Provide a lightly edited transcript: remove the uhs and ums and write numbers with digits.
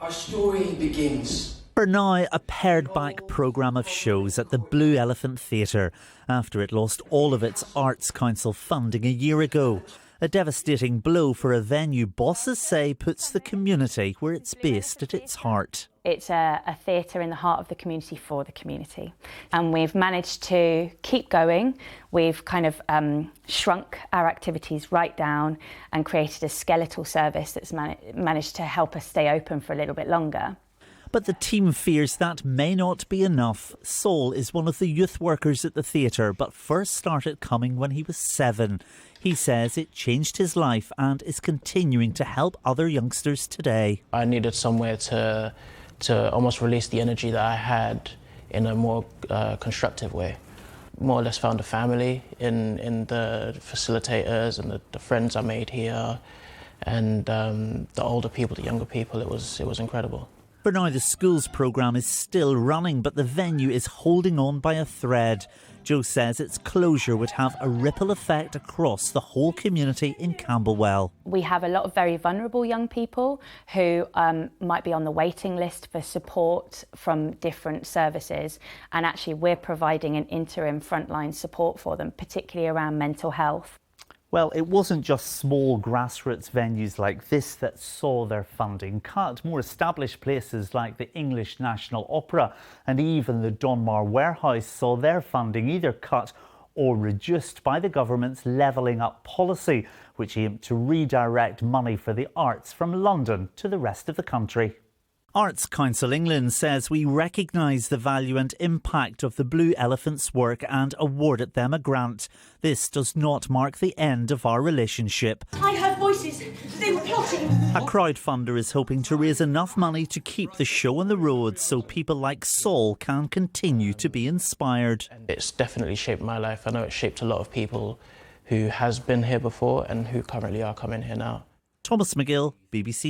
Our story begins. For now, a pared-back programme of shows at the Blue Elephant Theatre after it lost all of its Arts Council funding a year ago. A devastating blow for a venue bosses say puts the community where it's based at its heart. It's a theatre in the heart of the community for the community. And we've managed to keep going. We've kind of shrunk our activities right down and created a skeletal service that's managed to help us stay open for a little bit longer. But the team fears that may not be enough. Saul is one of the youth workers at the theatre, but first started coming when he was 7. He says it changed his life and is continuing to help other youngsters today. I needed somewhere to almost release the energy that I had in a more constructive way. More or less found a family in the facilitators and the friends I made here, and the older people, the younger people. It was incredible. For now, the school's programme is still running, but the venue is holding on by a thread. Joe says its closure would have a ripple effect across the whole community in Camberwell. We have a lot of very vulnerable young people who might be on the waiting list for support from different services, and actually we're providing an interim frontline support for them, particularly around mental health. Well, it wasn't just small grassroots venues like this that saw their funding cut. More established places like the English National Opera and even the Donmar Warehouse saw their funding either cut or reduced by the government's levelling up policy, which aimed to redirect money for the arts from London to the rest of the country. Arts Council England says we recognise the value and impact of the Blue Elephant's work and awarded them a grant. This does not mark the end of our relationship. I heard voices. They were plotting. A crowdfunder is hoping to raise enough money to keep the show on the road so people like Saul can continue to be inspired. It's definitely shaped my life. I know it's shaped a lot of people who has been here before and who currently are coming here now. Thomas Magill, BBC.